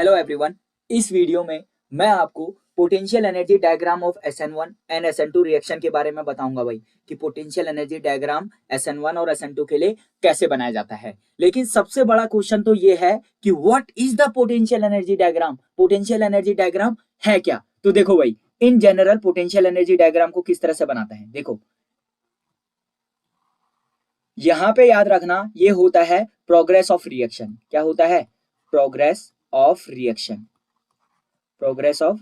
Hello everyone, इस video में मैं आपको potential energy diagram of SN1 and SN2 reaction के बारे में बताऊंगा भाई कि पोटेंशियल एनर्जी डायग्राम SN1 और SN2 के लिए कैसे बनाया जाता है। लेकिन सबसे बड़ा क्वेश्चन तो ये है कि what is the potential energy diagram. Potential energy diagram है क्या? तो देखो भाई, in general potential energy diagram को किस तरह से बनाते हैं। देखो यहां पे याद रखना, ये होता है प्रोग्रेस ऑफ रिएक्शन। क्या होता है? Progress of reaction, progress of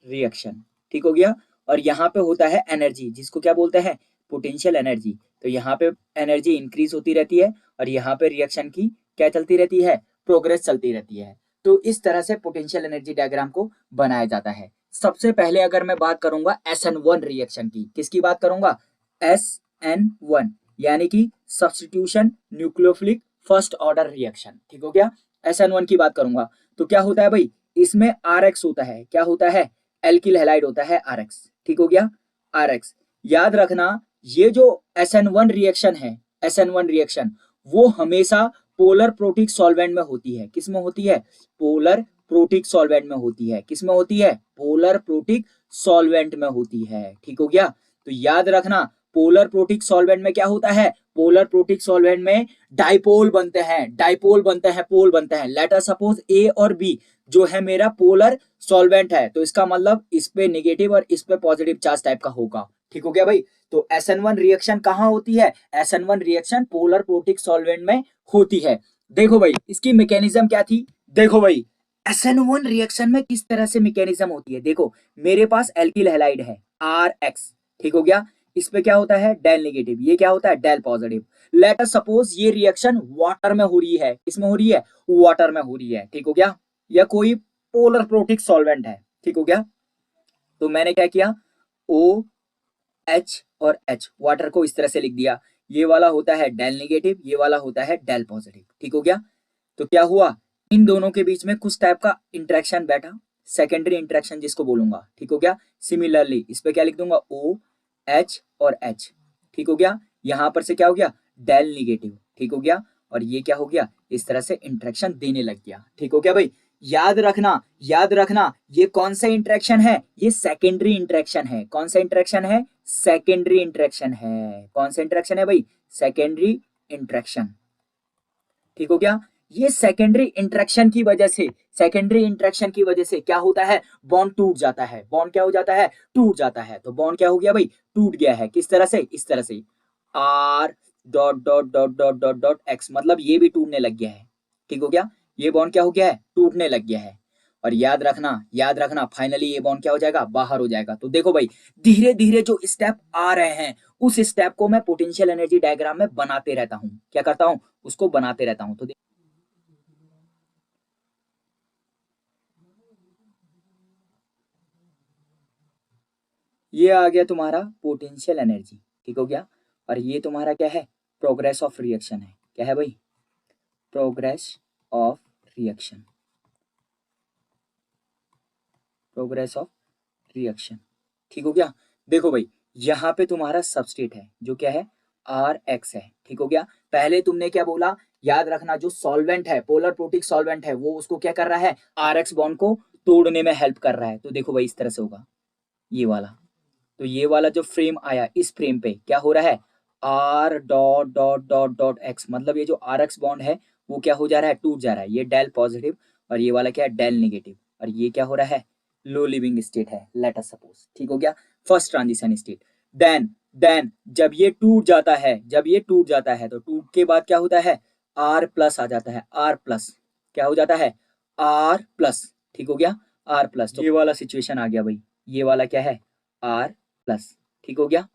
reaction. ठीक हो गया। और यहाँ पे होता है एनर्जी, जिसको क्या बोलते हैं? Potential energy. तो यहाँ पे एनर्जी इंक्रीज होती रहती है और यहाँ पे रिएक्शन की क्या चलती रहती है? प्रोग्रेस चलती रहती है। तो इस तरह से पोटेंशियल एनर्जी डायग्राम को बनाया जाता है। सबसे पहले अगर मैं बात करूंगा SN1 रिएक्शन की, किसकी बात करूंगा? SN1 यानी कि substitution nucleophilic first order reaction. ठीक हो गया। SN1 की बात करूंगा तो क्या होता है भाई? इसमें RX होता है। क्या होता है? एल्किल हैलाइड होता है RX। ठीक हो गया, RX। याद रखना, ये जो SN1 रिएक्शन है, SN1 रिएक्शन वो हमेशा पोलर प्रोटिक सॉल्वेंट में होती है। किस में होती है? पोलर प्रोटिक सॉल्वेंट में होती है। किस में होती है? पोलर प्रोटिक सॉल्वेंट में होती है। ठीक हो गया। तो याद रखना, पोलर प्रोटिक सॉल्वेंट में क्या होता है? पोलर प्रोटिक सॉल्वेंट में डाइपोल बनते हैं, डाइपोल बनते हैं, पोल बनते हैं। लेट अस सपोज A और B जो है मेरा पोलर सॉल्वेंट है, तो इसका मतलब इस पे नेगेटिव और इस पे पॉजिटिव चार्ज टाइप का होगा। ठीक हो गया भाई। तो SN1 रिएक्शन कहां होती है? SN1 reaction polar protic solvent में होती है। देखो भाई, इसकी मैकेनिज्म क्या थी? देखो भाई, SN1 रिएक्शन में किस तरह से मैकेनिज्म होती है। देखो, मेरे पास एल्किल हैलाइड है RX। ठीक हो गया। इस पे क्या होता है? Del negative. ये क्या होता है? Del positive. Let us suppose ये रिएक्शन वाटर में हो रही है। किसमें हो रही है? वाटर में हो रही है। ठीक हो गया। या कोई पोलर प्रोटिक सॉल्वेंट है। ठीक हो गया। तो मैंने क्या किया? OH और H, वाटर को इस तरह से लिख दिया। ये वाला होता है डेल नेगेटिव, ये वाला होता है डेल पॉजिटिव। ठीक हो गया। तो क्या हुआ? इन दोनों के बीच में कुछ टाइप का इंटरेक्शन बैठा, सेकेंडरी इंटरेक्शन जिसको बोलूंगा। ठीक हो गया। सिमिलरली इस पे क्या लिख दूंगा? OH और H। ठीक हो गया। यहां पर से क्या हो गया? Del negative. ठीक हो गया। और ये क्या हो गया? इस तरह से इंटरेक्शन देने लग गया। ठीक हो गया भाई। याद रखना, याद रखना, ये कौन सा इंटरेक्शन है? ये सेकेंडरी इंटरेक्शन है। कौन सा इंटरेक्शन है? सेकेंडरी इंटरेक्शन है। कौन सा इंटरेक्शन है भाई? Secondary interaction. ठीक हो गया। ये सेकेंडरी इंटरेक्शन की वजह से, सेकेंडरी इंटरेक्शन की वजह से क्या होता है? बॉन्ड टूट जाता है। बॉन्ड क्या हो जाता है? टूट जाता है। तो बॉन्ड क्या हो गया भाई? टूट गया है। किस तरह से? इस तरह से R dot dot dot dot dot dot X, मतलब ये भी टूटने लग गया है। ठीक हो गया। ये बॉन्ड क्या हो गया है? टूटने लग गया है। और याद रखना, याद रखना, फाइनली ये बॉन्ड क्या हो जाएगा? बाहर हो जाएगा। तो देखो भाई, धीरे धीरे जो स्टेप आ रहे हैं उस स्टेप को मैं पोटेंशियल एनर्जी डायग्राम में बनाते रहता हूं। क्या करता हूं? उसको बनाते रहता हूं। तो ये आ गया तुम्हारा पोटेंशियल एनर्जी। ठीक हो गया। और ये तुम्हारा क्या है? प्रोग्रेस ऑफ रिएक्शन है। क्या है भाई? Progress of reaction, progress of reaction. ठीक हो गया। देखो भाई, यहाँ पे तुम्हारा सबस्टेट है जो क्या है? RX है। ठीक हो गया। पहले तुमने क्या बोला? याद रखना, जो सॉल्वेंट है, पोलर प्रोटिक सॉल्वेंट है, वो उसको क्या कर रहा है? RX बॉन्ड को तोड़ने में हेल्प कर रहा है। तो देखो भाई, इस तरह से होगा ये वाला। तो ये वाला जो फ्रेम आया, इस फ्रेम पे क्या हो रहा है? R dot dot dot dot X, मतलब ये जो RX बॉन्ड है वो क्या हो जा रहा है? टूट जा रहा है। ये डेल पॉजिटिव और ये वाला क्या है? Del negative. और ये क्या हो रहा है? लो लिविंग स्टेट है, लेट अस सपोज। ठीक हो गया। First transition state. देन जब ये टूट जाता है, जब ये टूट जाता है तो टूट के बाद क्या होता है? R प्लस आ जाता है। R प्लस क्या हो जाता है? R plus. ठीक हो गया। R plus. तो ये वाला सिचुएशन आ गया भाई। ये वाला क्या है? R plus. ठीक हो गया।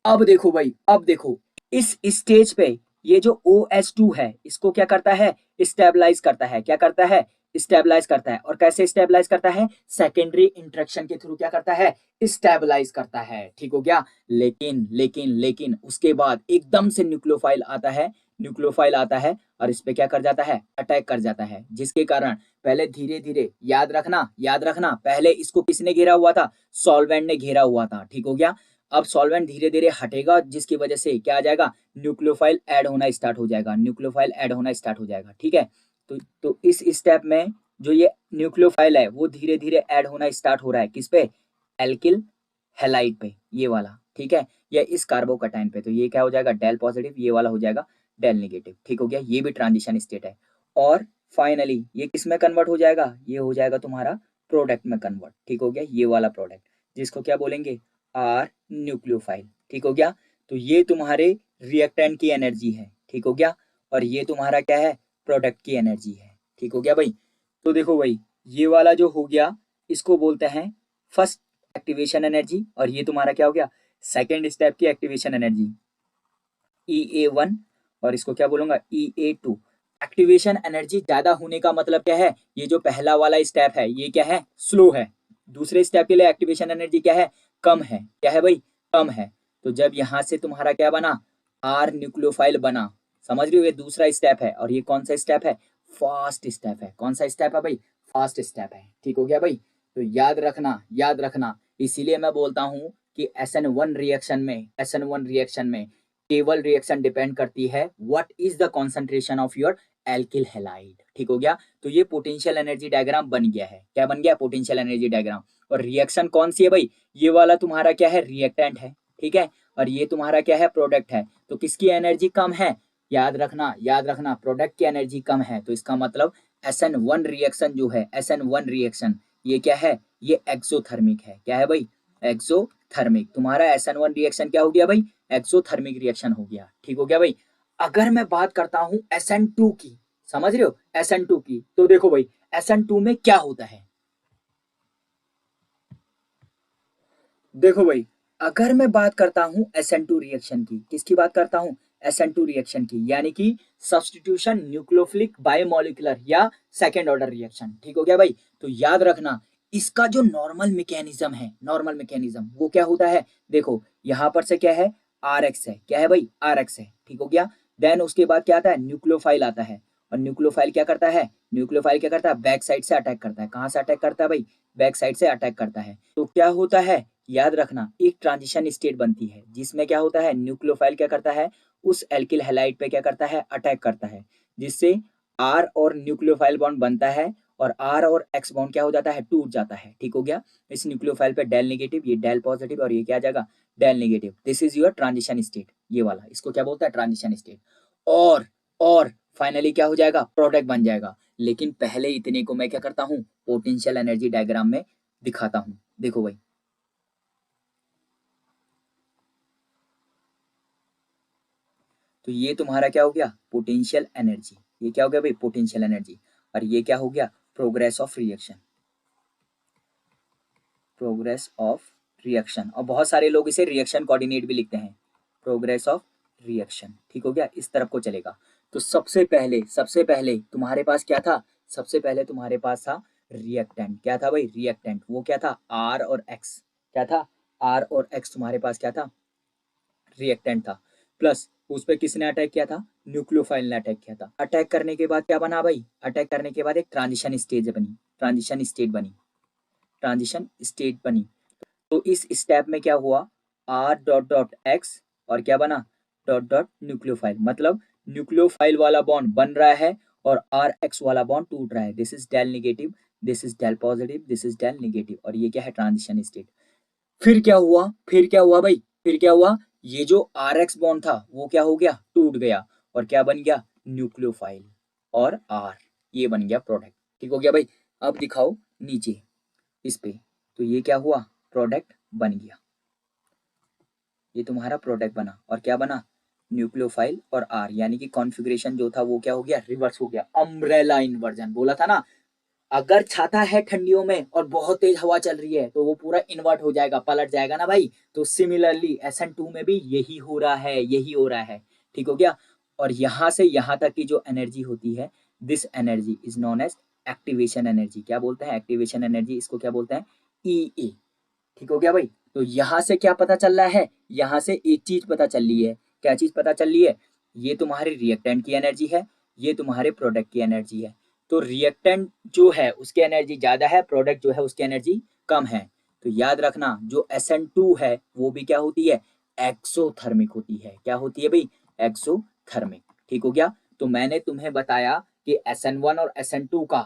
अब देखो भाई, अब देखो, इस स्टेज पे ये जो OH2 है इसको क्या करता है? स्टेबलाइज करता है। क्या करता है? स्टेबलाइज करता है। और कैसे स्टेबलाइज करता है? सेकेंडरी इंटरेक्शन के थ्रू क्या करता है? स्टेबलाइज करता है। ठीक हो गया। लेकिन लेकिन लेकिन उसके बाद एकदम से न्यूक्लियोफाइल आता है, न्यूक्लियोफाइल आता है और इस पे क्या कर जाता है? अटैक कर जाता है। जिसके कारण पहले धीरे धीरे, याद रखना, याद रखना, पहले इसको किसने घेरा हुआ था? सॉल्वेंट ने घेरा हुआ था। ठीक हो गया। अब सॉल्वेंट धीरे धीरे हटेगा, जिसकी वजह से क्या आ जाएगा? न्यूक्लियोफाइल ऐड होना स्टार्ट हो जाएगा। न्यूक्लियोफाइल ऐड होना स्टार्ट हो जाएगा। ठीक है। तो इस स्टेप में जो ये न्यूक्लियोफाइल है वो धीरे धीरे ऐड होना स्टार्ट हो रहा है किस पे, एल्किल हैलाइड पे, ये वाला, ठीक है, या इस कार्बोकटाइन पे। तो ये क्या हो जाएगा, डेल पॉजिटिव, ये वाला हो जाएगा डेल नेगेटिव, ठीक हो गया, ये भी ट्रांजिशन स्टेट है। और फाइनली ये किस में कन्वर्ट हो जाएगा, ये हो जाएगा तुम्हारा प्रोडक्ट में कन्वर्ट, ठीक हो गया, ये वाला प्रोडक्ट जिसको क्या बोलेंगे, आर न्यूक्लियोफाइल, ठीक हो गया। तो ये तुम्हारे रिएक्टेंट की एनर्जी है, ठीक हो गया, और ये तुम्हारा क्या है, प्रोडक्ट की एनर्जी है, ठीक हो गया भाई। तो देखो भाई, ये वाला जो हो गया इसको बोलते हैं फर्स्ट एक्टिवेशन एनर्जी, और ये तुम्हारा क्या हो गया, सेकेंड स्टेप की एक्टिवेशन एनर्जी EA1, और इसको क्या बोलूंगा, EA2। एक्टिवेशन एनर्जी ज्यादा होने का मतलब क्या है, ये जो पहला वाला स्टेप है ये क्या है, स्लो है। दूसरे स्टेप के लिए एक्टिवेशन एनर्जी क्या है, कम है, क्या है भाई, कम है। तो जब यहां से तुम्हारा क्या बना, आर न्यूक्लियोफाइल बना, समझ रहे हो, ये दूसरा स्टेप है, और ये कौन सा स्टेप है, फास्ट स्टेप है। कौन सा स्टेप है भाई, फास्ट स्टेप है, ठीक हो गया भाई। तो याद रखना, याद रखना, इसीलिए मैं बोलता हूं कि SN1 रिएक्शन में, SN1 रिएक्शन में केवल रिएक्शन डिपेंड करती है what is the concentration of your alkyl halide, ठीक हो गया। तो ये पोटेंशियल एनर्जी डायग्राम बन गया है, क्या बन गया, पोटेंशियल एनर्जी डायग्राम। और रिएक्शन कौन सी है भाई, ये वाला तुम्हारा क्या है, रिएक्टेंट है, ठीक है, और ये तुम्हारा क्या है, प्रोडक्ट है। तो किसकी एनर्जी कम है, याद रखना, याद रखना, प्रोडक्ट की एनर्जी कम है। तो इसका मतलब SN1 रिएक्शन जो है, SN1 रिएक्शन ये क्या है, ये एक्सोथर्मिक है, क्या है भाई, एक्सोथर्मिक। तुम्हारा SN1 रिएक्शन क्या हो गया भाई, एक्सोथर्मिक रिएक्शन हो गया, ठीक हो गया भाई। अगर मैं बात करता हूं SN2 की, समझ रहे हो, SN2 की, तो देखो भाई SN2 में क्या होता है, देखो भाई, अगर मैं बात करता हूं SN2 रिएक्शन की, किसकी बात करता हूं, SN2 रिएक्शन की, यानी कि सब्स्टिट्यूशन न्यूक्लियोफिलिक बायोमोलिकुलर या सेकेंड ऑर्डर रिएक्शन, ठीक हो गया भाई। तो याद रखना, इसका जो नॉर्मल मैकेनिज्म है, नॉर्मल मैकेनिज्म वो क्या होता है, देखो यहां पर से क्या है, RX है, क्या है भाई, RX है, ठीक हो गया। देन उसके बाद क्या आता है, न्यूक्लियोफाइल आता है, और न्यूक्लियोफाइल क्या करता है, न्यूक्लियोफाइल क्या करता है, बैक साइड से अटैक करता है। कहां से अटैक करता है भाई, बैक साइड से अटैक करता है। तो क्या होता है, याद रखना, एक ट्रांजिशन स्टेट बनती है जिसमें क्या होता है, न्यूक्लियोफाइल क्या करता है, उस एल्किल हैलाइड पे क्या करता है, अटैक करता है, जिससे आर और न्यूक्लियोफाइल बॉन्ड बनता है, और आर और एक्स बॉन्ड क्या हो जाता है, टूट जाता है, ठीक हो गया। इस न्यूक्लियोफाइल पे डेल नेगेटिव, ये डेल पॉजिटिव, और ये क्या आ जाएगा, del negative. This is your transition state, ये वाला, इसको क्या बोलता है, ट्रांजिशन स्टेट। और फाइनली क्या हो जाएगा, प्रोडक्ट बन जाएगा। लेकिन पहले इतने को मैं क्या करता हूँ, पोटेंशियल एनर्जी डायग्राम में दिखाता हूँ। देखो भाई, तो ये तुम्हारा क्या हो गया, पोटेंशियल एनर्जी, ये क्या हो गया भाई, पोटेंशियल एनर्जी। और ये क्या हो गया, progress of reaction, progress of reaction. और बहुत सारे लोग इसे रिएक्शन कोऑर्डिनेट भी लिखते हैं, प्रोग्रेस ऑफ रिएक्शन, ठीक हो गया, इस तरफ को चलेगा। तो सबसे पहले तुम्हारे पास क्या था, सबसे पहले तुम्हारे पास था रिएक्टेंट, क्या था भाई, रिएक्टेंट, वो क्या था, आर और एक्स, क्या था, आर और एक्स तुम्हारे पास क्या था, रिएक्टेंट था। प्लस उस पर किसने अटैक किया था, न्यूक्लियोफाइल ने अटैक किया था। अटैक करने के बाद क्या बना भाई, अटैक करने के बाद एक ट्रांजिशन स्टेज बनी, ट्रांजिशन स्टेट बनी, ट्रांजिशन स्टेट बनी। तो इस स्टेप में क्या हुआ, आर डॉट डॉट एक्स, और क्या बना, डॉट डॉट न्यूक्लियोफाइल, मतलब न्यूक्लियोफाइल वाला बॉन्ड बन रहा है और आर एक्स वाला बॉन्ड टूट रहा है। This is del negative, this is del positive, this is del negative, और ये क्या है, ट्रांजिशन स्टेट। फिर क्या हुआ, फिर क्या हुआ भाई, फिर क्या हुआ, ये जो आर एक्स बॉन्ड था वो क्या हो गया, टूट गया, और क्या बन गया, न्यूक्लियोफाइल और आर, ये बन गया प्रोडक्ट, ठीक हो गया भाई। अब दिखाओ नीचे इस पे, तो ये क्या हुआ, प्रोडक्ट बन गया, ये तुम्हारा प्रोडक्ट बना, और क्या बना, न्यूक्लियोफाइल और आर, यानी कि कॉन्फ़िगरेशन जो था वो क्या हो गया, रिवर्स हो गया, अम्ब्रेला इन्वर्जन, बोला था ना, अगर छाता है ठंडियों में और बहुत तेज हवा चल रही है तो वो पूरा इन्वर्ट हो जाएगा, पलट जाएगा ना भाई। तो सिमिलरली SN2 में भी यही हो रहा है, यही हो रहा है, ठीक हो गया। और यहां से यहां तक की जो एनर्जी होती है, this energy is known as activation energy. क्या बोलते हैं, एक्टिवेशन एनर्जी, इसको क्या बोलते हैं, EA, ठीक हो गया भाई। तो यहां से क्या पता चल रहा है, यहां से एक चीज पता चल रही है, क्या चीज पता चल रही है, ये तुम्हारे रिएक्टेंट की एनर्जी है, ये तुम्हारे प्रोडक्ट की एनर्जी है। तो रिएक्टेंट जो है उसकी एनर्जी ज्यादा है, प्रोडक्ट जो है उसकी एनर्जी कम है। तो याद रखना, जो SN2 है वो भी क्या होती है, एक्सोथर्मिक होती है, क्या होती है भाई, एक्सोथर्मिक, ठीक हो गया। तो मैंने तुम्हें बताया कि SN1 और SN2 का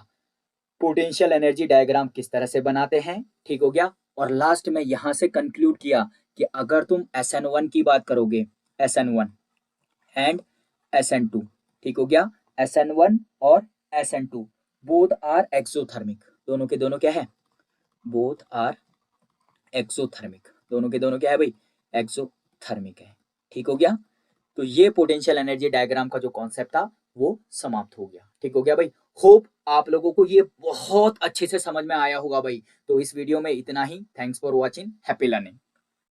पोटेंशियल एनर्जी डायग्राम किस तरह से बनाते हैं, ठीक हो गया। और लास्ट में यहां से कंक्लूड किया कि अगर तुम SN1 की बात करोगे, SN1 एंड SN2, ठीक हो गया, SN1 और SN2 बोथ आर एक्सोथर्मिक, दोनों के दोनों क्या है, बोथ आर एक्सोथर्मिक, दोनों के दोनों क्या है भाई, एक्सोथर्मिक है, ठीक हो गया। तो ये पोटेंशियल एनर्जी डायग्राम का जो कॉन्सेप्ट था वो समाप्त हो गया, ठीक हो गया भाई। होप आप लोगों को ये बहुत अच्छे से समझ में आया होगा भाई। तो इस वीडियो में इतना ही। Thanks for watching, happy learning.